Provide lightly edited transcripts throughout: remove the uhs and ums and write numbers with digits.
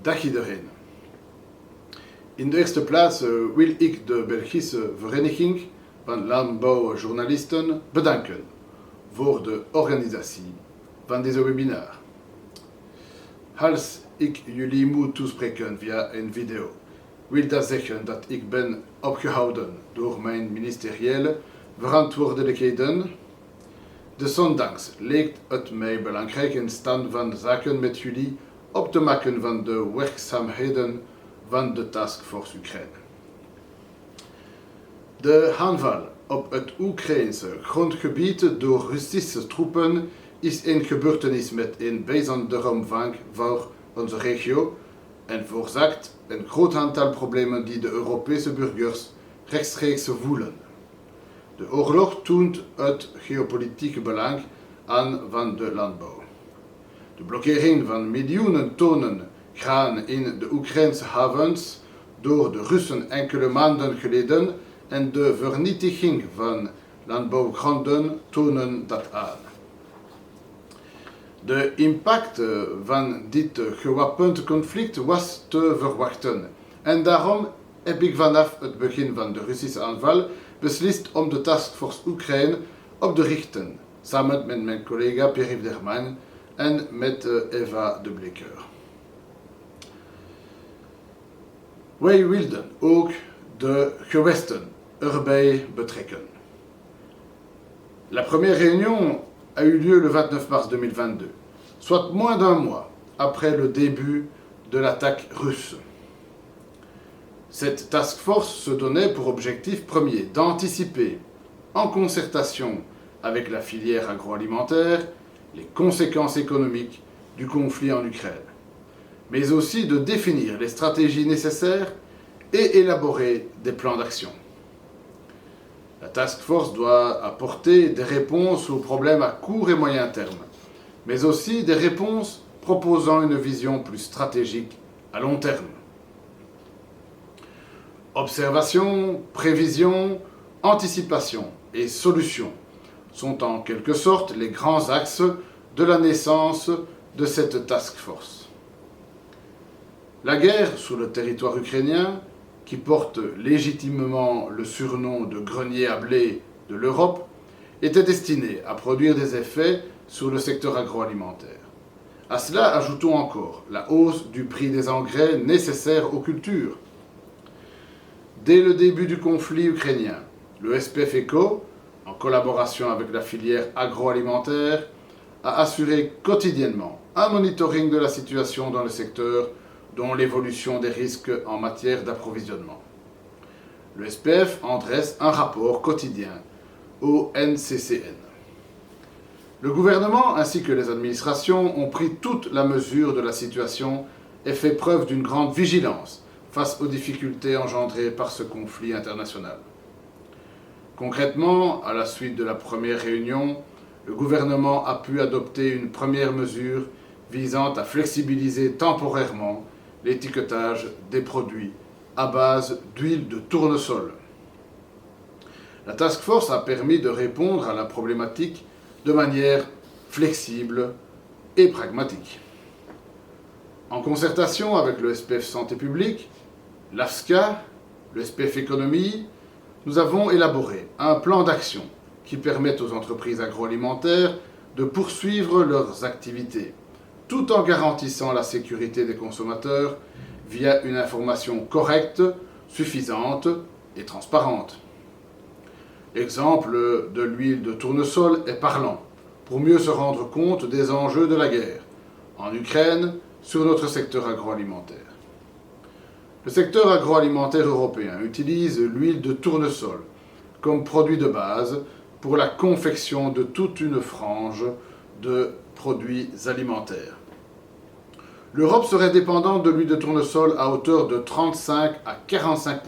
Dag iedereen. In de eerste plaats wil ik de Belgische Vereniging van Landbouwjournalisten bedanken voor de organisatie van deze webinar. Als ik jullie moet toespreken via een video, wil dat zeggen dat ik ben opgehouden door mijn ministeriële verantwoordelijkheden. Desondanks lijkt het mij belangrijk een stand van zaken met jullie op te maken van de werkzaamheden van de Taskforce Oekraïne. De aanval op het Oekraïnse grondgebied door Russische troepen is een gebeurtenis met een bijzondere omvang voor onze regio en veroorzaakt een groot aantal problemen die de Europese burgers rechtstreeks voelen. De oorlog toont het geopolitieke belang aan van de landbouw. De blokkering van miljoenen tonnen graan in de Oekraïnse havens door de Russen enkele maanden geleden en de vernietiging van landbouwgronden tonen dat aan. De impact van dit gewapend conflict was te verwachten en daarom heb ik vanaf het begin van de Russische aanval beslist om de Taskforce Oekraïne op te richten, samen met mijn collega Pierre-Yves Derman en met Eva de Bleker. Wij wilden ook de gewesten erbij betrekken. La première réunion a eu lieu le 29 mars 2022, soit moins d'un mois après le début de l'attaque russe. Cette task force se donnait pour objectif premier d'anticiper, en concertation avec la filière agroalimentaire, les conséquences économiques du conflit en Ukraine, mais aussi de définir les stratégies nécessaires et élaborer des plans d'action. La task force doit apporter des réponses aux problèmes à court et moyen terme, mais aussi des réponses proposant une vision plus stratégique à long terme. Observation, prévision, anticipation et solution sont en quelque sorte les grands axes de la naissance de cette task force. La guerre sur le territoire ukrainien, qui porte légitimement le surnom de grenier à blé de l'Europe, était destinée à produire des effets sur le secteur agroalimentaire. À cela, ajoutons encore la hausse du prix des engrais nécessaires aux cultures. Dès le début du conflit ukrainien, le SPF ECO, en collaboration avec la filière agroalimentaire, a assuré quotidiennement un monitoring de la situation dans le secteur, dont l'évolution des risques en matière d'approvisionnement. Le SPF en dresse un rapport quotidien au NCCN. Le gouvernement ainsi que les administrations ont pris toute la mesure de la situation et fait preuve d'une grande vigilance face aux difficultés engendrées par ce conflit international. Concrètement, à la suite de la première réunion, le gouvernement a pu adopter une première mesure visant à flexibiliser temporairement l'étiquetage des produits à base d'huile de tournesol. La task force a permis de répondre à la problématique de manière flexible et pragmatique. En concertation avec le SPF Santé publique, l'AFSCA, le SPF Économie, nous avons élaboré un plan d'action qui permet aux entreprises agroalimentaires de poursuivre leurs activités, tout en garantissant la sécurité des consommateurs via une information correcte, suffisante et transparente. L'exemple de l'huile de tournesol est parlant pour mieux se rendre compte des enjeux de la guerre en Ukraine sur notre secteur agroalimentaire. Le secteur agroalimentaire européen utilise l'huile de tournesol comme produit de base pour la confection de toute une frange de produits alimentaires. L'Europe serait dépendante de l'huile de tournesol à hauteur de 35 à 45%.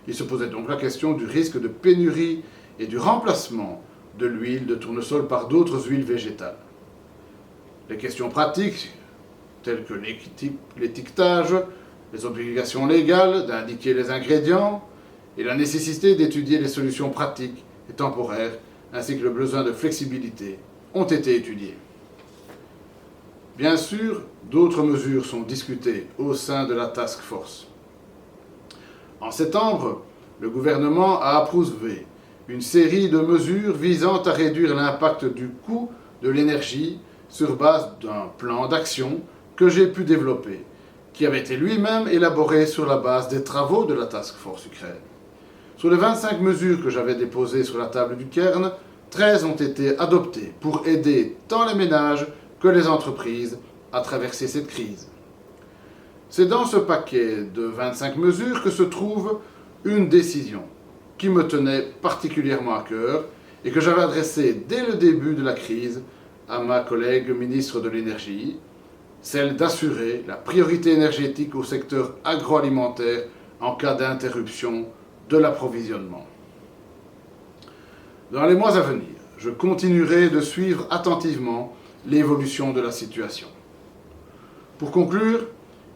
Il se posait donc la question du risque de pénurie et du remplacement de l'huile de tournesol par d'autres huiles végétales. Les questions pratiques, telles que l'étiquetage, les obligations légales d'indiquer les ingrédients et la nécessité d'étudier les solutions pratiques et temporaires, ainsi que le besoin de flexibilité, ont été étudiées. Bien sûr, d'autres mesures sont discutées au sein de la task force. En septembre, le gouvernement a approuvé une série de mesures visant à réduire l'impact du coût de l'énergie sur base d'un plan d'action que j'ai pu développer, qui avait été lui-même élaboré sur la base des travaux de la Task Force Ukraine. Sur les 25 mesures que j'avais déposées sur la table du Cairn, 13 ont été adoptées pour aider tant les ménages que les entreprises à traverser cette crise. C'est dans ce paquet de 25 mesures que se trouve une décision qui me tenait particulièrement à cœur et que j'avais adressée dès le début de la crise à ma collègue ministre de l'Énergie, celle d'assurer la priorité énergétique au secteur agroalimentaire en cas d'interruption de l'approvisionnement. Dans les mois à venir, je continuerai de suivre attentivement l'évolution de la situation. Pour conclure,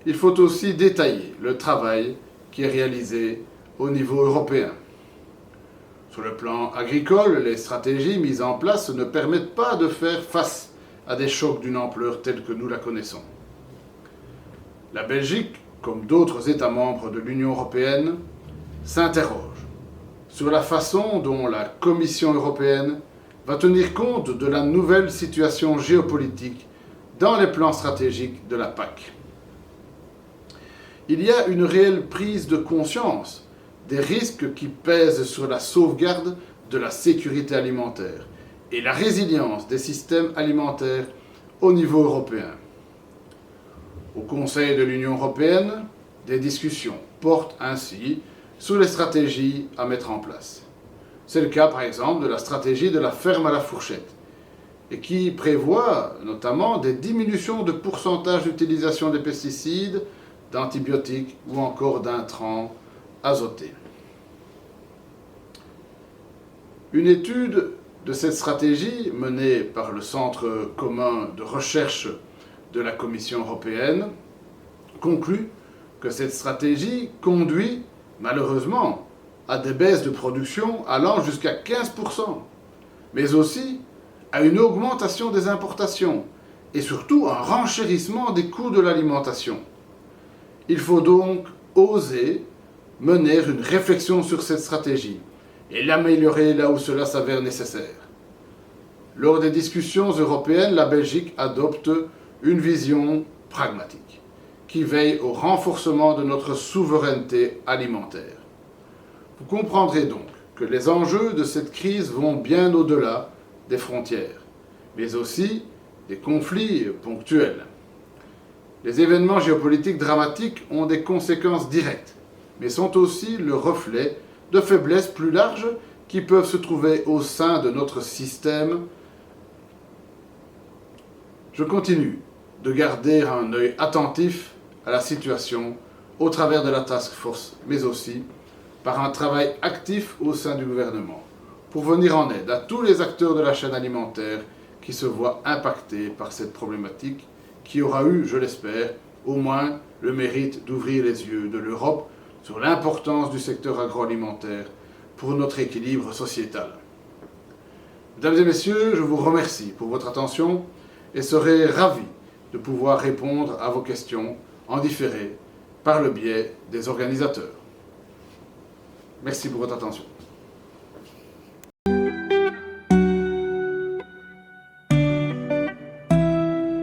il faut aussi détailler le travail qui est réalisé au niveau européen. Sur le plan agricole, les stratégies mises en place ne permettent pas de faire face à des chocs d'une ampleur telle que nous la connaissons. La Belgique, comme d'autres États membres de l'Union européenne, s'interroge sur la façon dont la Commission européenne va tenir compte de la nouvelle situation géopolitique dans les plans stratégiques de la PAC. Il y a une réelle prise de conscience des risques qui pèsent sur la sauvegarde de la sécurité alimentaire et la résilience des systèmes alimentaires au niveau européen. Au Conseil de l'Union européenne, des discussions portent ainsi sur les stratégies à mettre en place. C'est le cas par exemple de la stratégie de la ferme à la fourchette et qui prévoit notamment des diminutions de pourcentage d'utilisation des pesticides, d'antibiotiques ou encore d'intrants azotés. Une étude de cette stratégie menée par le Centre commun de recherche de la Commission européenne conclut que cette stratégie conduit malheureusement à des baisses de production allant jusqu'à 15%, mais aussi à une augmentation des importations et surtout un renchérissement des coûts de l'alimentation. Il faut donc oser mener une réflexion sur cette stratégie et l'améliorer là où cela s'avère nécessaire. Lors des discussions européennes, la Belgique adopte une vision pragmatique qui veille au renforcement de notre souveraineté alimentaire. Vous comprendrez donc que les enjeux de cette crise vont bien au-delà des frontières, mais aussi des conflits ponctuels. Les événements géopolitiques dramatiques ont des conséquences directes, mais sont aussi le reflet de faiblesses plus larges qui peuvent se trouver au sein de notre système. Je continue de garder un œil attentif à la situation au travers de la task force, mais aussi par un travail actif au sein du gouvernement, pour venir en aide à tous les acteurs de la chaîne alimentaire qui se voient impactés par cette problématique, qui aura eu, je l'espère, au moins le mérite d'ouvrir les yeux de l'Europe sur l'importance du secteur agroalimentaire pour notre équilibre sociétal. Mesdames et messieurs, je vous remercie pour votre attention et serai ravi de pouvoir répondre à vos questions en différé par le biais des organisateurs. Merci pour votre attention.